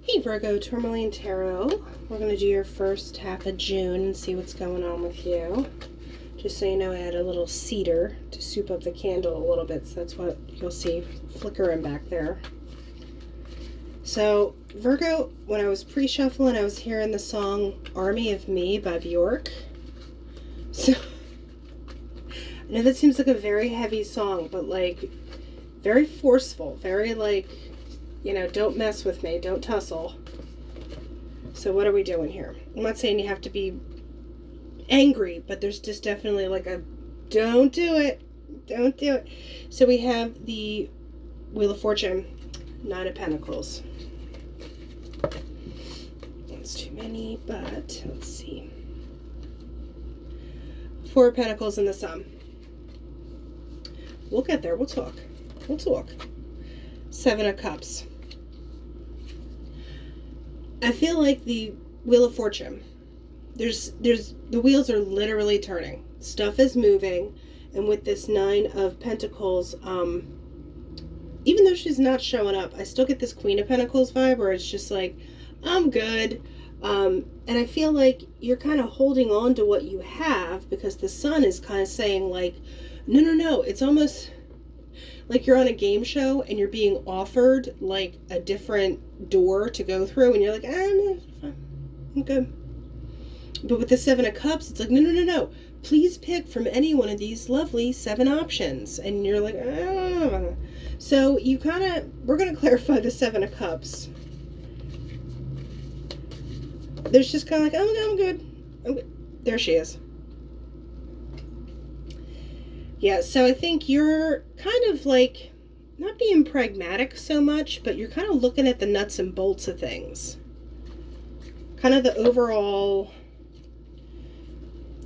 Hey Virgo, Tourmaline Tarot. We're going to do your first half of June and see what's going on with you. Just so you know, I had a little cedar to soup up the candle a little bit, so that's what you'll see flickering back there. So, Virgo, when I was pre-shuffling, I was hearing the song Army of Me by Bjork. So, I know that seems like a very heavy song, but like, very forceful, very like, you know, don't mess with me, don't tussle. So what are we doing here? I'm not saying you have to be angry, but there's just definitely like a don't do it. Don't do it. So we have the Wheel of Fortune, 9 of Pentacles. That's too many, but let's see. 4 of Pentacles and the Sun. We'll get there. We'll talk. We'll talk. 7 of Cups. I feel like the Wheel of Fortune, there's the wheels are literally turning. Stuff is moving, and with this 9 of Pentacles, even though she's not showing up, I still get this Queen of Pentacles vibe where it's just like, I'm good. And I feel like you're kind of holding on to what you have because the Sun is kind of saying like, no. It's almost like you're on a game show and you're being offered like a different door to go through and you're like, I'm good. But with the 7 of Cups, it's like, no. Please pick from any one of these lovely 7 options. And you're like, ah. So you we're going to clarify the 7 of Cups. There's just kind of like, oh, no, I'm good. There she is. Yeah, so I think you're kind of like not being pragmatic so much, but you're kind of looking at the nuts and bolts of things. Kind of the overall.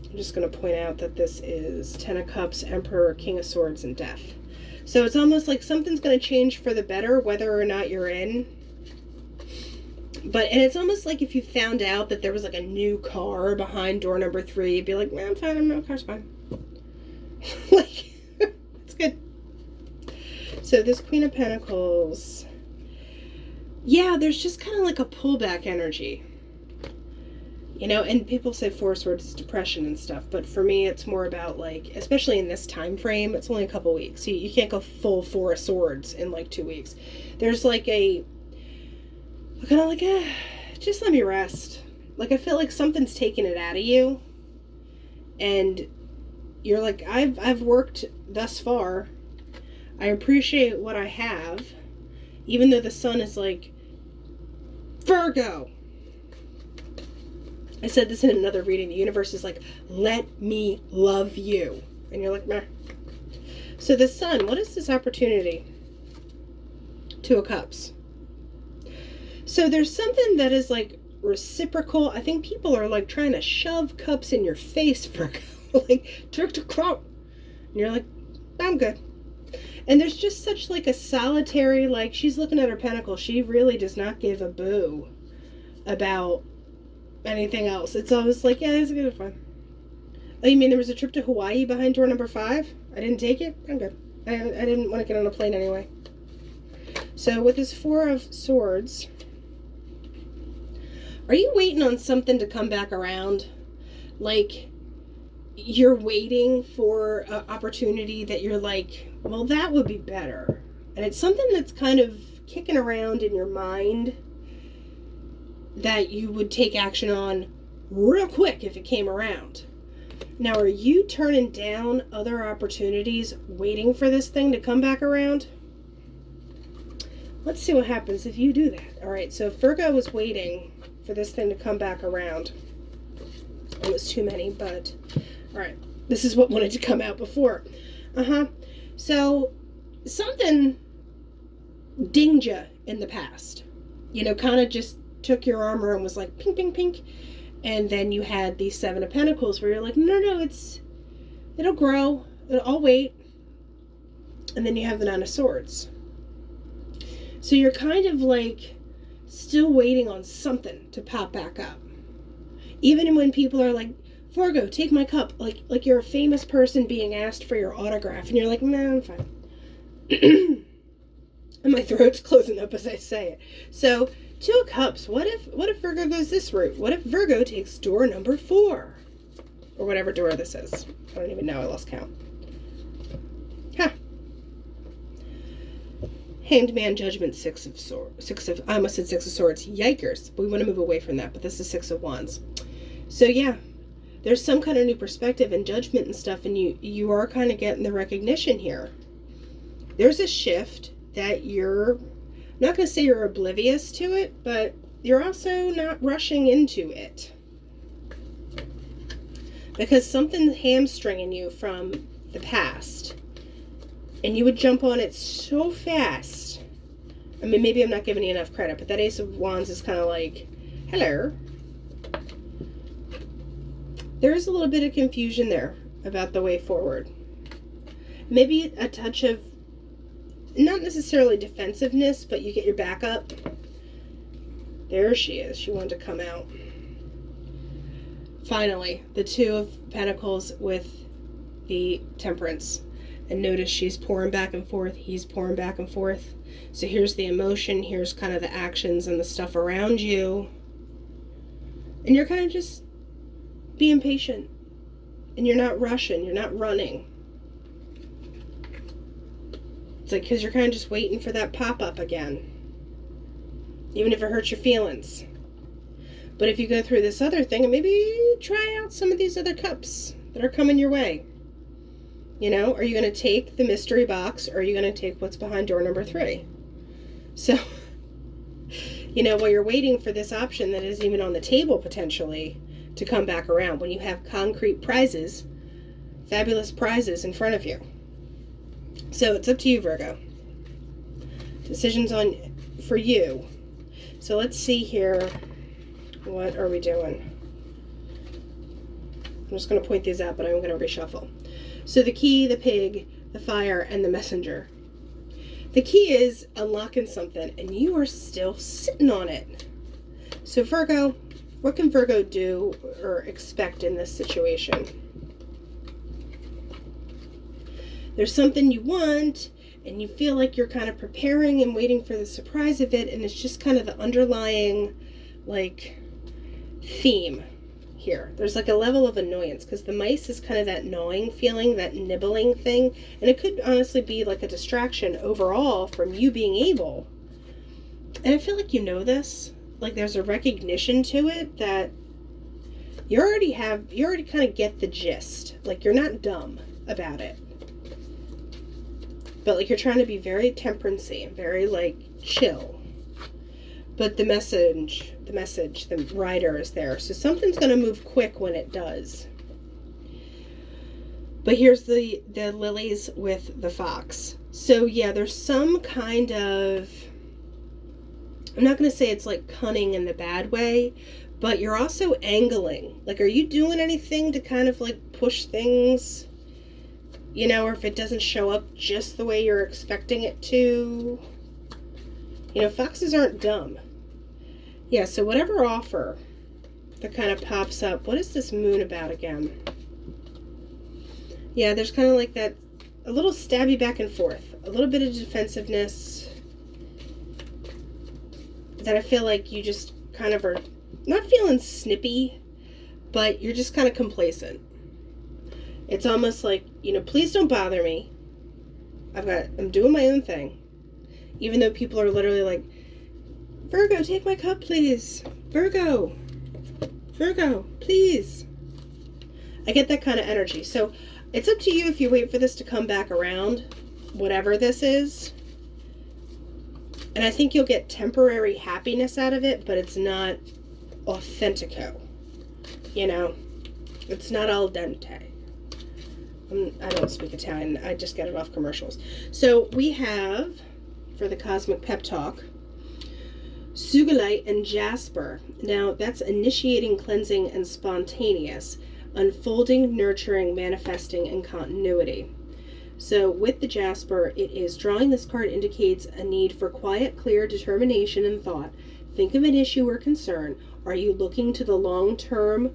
I'm just going to point out that this is 10 of Cups, Emperor, King of Swords, and Death. So it's almost like something's going to change for the better, whether or not you're in. And it's almost like if you found out that there was like a new car behind door number 3, you'd be like, man, I'm fine, my car's fine. Like, it's good. So this Queen of Pentacles, yeah, there's just kind of like a pullback energy, you know. And people say 4 of Swords is depression and stuff, but for me it's more about like, especially in this time frame, it's only a couple weeks. You can't go full 4 of Swords in like 2 weeks. There's like a kind of like, just let me rest. Like I feel like something's taking it out of you, and you're like, I've worked thus far. I appreciate what I have. Even though the Sun is like, Virgo. I said this in another reading. The universe is like, let me love you. And you're like, meh. So the Sun, what is this opportunity? 2 of Cups. So there's something that is like reciprocal. I think people are like trying to shove cups in your face, Virgo. Like, trick to crop. And you're like, I'm good. And there's just such like a solitary, like, she's looking at her pentacle. She really does not give a boo about anything else. It's always like, yeah, it's good fun. Oh, you mean there was a trip to Hawaii behind door number 5? I didn't take it? I'm good. I didn't want to get on a plane anyway. So with this 4 of Swords, are you waiting on something to come back around? Like, you're waiting for an opportunity that you're like, well, that would be better. And it's something that's kind of kicking around in your mind that you would take action on real quick if it came around. Now, are you turning down other opportunities waiting for this thing to come back around? Let's see what happens if you do that. All right, so Virgo was waiting for this thing to come back around. It was too many, but all right, this is what wanted to come out before. So something dinged you in the past, you know, kind of just took your armor and was like pink, pink, pink. And then you had the 7 of Pentacles where you're like, no, it'll grow. I'll wait. And then you have the 9 of Swords. So you're kind of like still waiting on something to pop back up. Even when people are like, Virgo, take my cup. Like you're a famous person being asked for your autograph. And you're like, no, I'm fine. And my throat's closing up as I say it. So Two of Cups. What if Virgo goes this route? What if Virgo takes door number 4? Or whatever door this is. I don't even know. I lost count. Huh. Hanged Man, Judgment, I almost said Six of Swords. Yikers. But we want to move away from that. But this is Six of Wands. So yeah, there's some kind of new perspective and judgment and stuff. And you are kind of getting the recognition here. There's a shift that you're, I'm not going to say you're oblivious to it, but you're also not rushing into it. Because something's hamstringing you from the past. And you would jump on it so fast. I mean, maybe I'm not giving you enough credit, but that Ace of Wands is kind of like, hello. There is a little bit of confusion there about the way forward. Maybe a touch of, not necessarily defensiveness, but you get your back up. There she is. She wanted to come out. Finally, the Two of Pentacles with the Temperance. And notice she's pouring back and forth. He's pouring back and forth. So here's the emotion. Here's kind of the actions and the stuff around you. And you're kind of just being patient. And you're not rushing. You're not running. It's like, because you're kind of just waiting for that pop-up again. Even if it hurts your feelings. But if you go through this other thing, and maybe try out some of these other cups that are coming your way. You know, are you going to take the mystery box, or are you going to take what's behind door number 3? So, you know, while you're waiting for this option that isn't even on the table potentially to come back around, when you have concrete prizes, fabulous prizes in front of you. So it's up to you, Virgo. Decisions on for you. So let's see here. What are we doing? I'm just going to point these out, but I'm going to reshuffle. So the key, the pig, the fire, and the messenger. The key is unlocking something, and you are still sitting on it. So Virgo, what can Virgo do or expect in this situation? There's something you want, and you feel like you're kind of preparing and waiting for the surprise of it, and it's just kind of the underlying, like, theme here. There's like a level of annoyance, because the mice is kind of that gnawing feeling, that nibbling thing, and it could honestly be like a distraction overall from you being able. And I feel like you know this. Like there's a recognition to it that you already kind of get the gist. Like you're not dumb about it. But like you're trying to be very temperancy, very like chill. But the message, the rider is there. So something's going to move quick when it does. But here's the lilies with the fox. So yeah, there's some kind of, I'm not going to say it's like cunning in the bad way, but you're also angling. Like, are you doing anything to kind of like push things, you know, or if it doesn't show up just the way you're expecting it to? You know, foxes aren't dumb. Yeah, so whatever offer that kind of pops up, what is this moon about again? Yeah, there's kind of like that, a little stabby back and forth, a little bit of defensiveness that I feel like you just kind of are not feeling snippy, but you're just kind of complacent. It's almost like, you know, please don't bother me. I'm doing my own thing. Even though people are literally like, Virgo, take my cup, please. Virgo, please. I get that kind of energy. So it's up to you if you wait for this to come back around, whatever this is. And I think you'll get temporary happiness out of it, but it's not authentico. You know, it's not al dente. I don't speak Italian. I just get it off commercials. So we have, for the Cosmic Pep Talk, Sugilite and Jasper. Now, that's initiating, cleansing, and spontaneous. Unfolding, nurturing, manifesting, and continuity. So with the Jasper, it is drawing this card indicates a need for quiet, clear determination and thought. Think of an issue or concern. Are you looking to the long term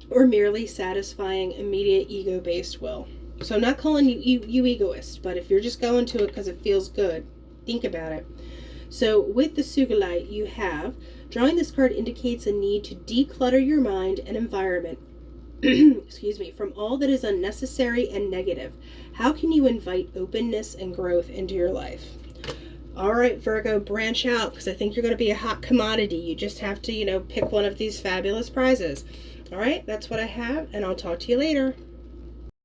or merely satisfying immediate ego-based will? So I'm not calling you egoist, but if you're just going to it because it feels good, think about it. So with the Sugilite, you have, drawing this card indicates a need to declutter your mind and environment, excuse me, from all that is unnecessary and negative. How can you invite openness and growth into your life? All right, Virgo, branch out, because I think you're going to be a hot commodity. You just have to, pick one of these fabulous prizes. All right, that's what I have, and I'll talk to you later.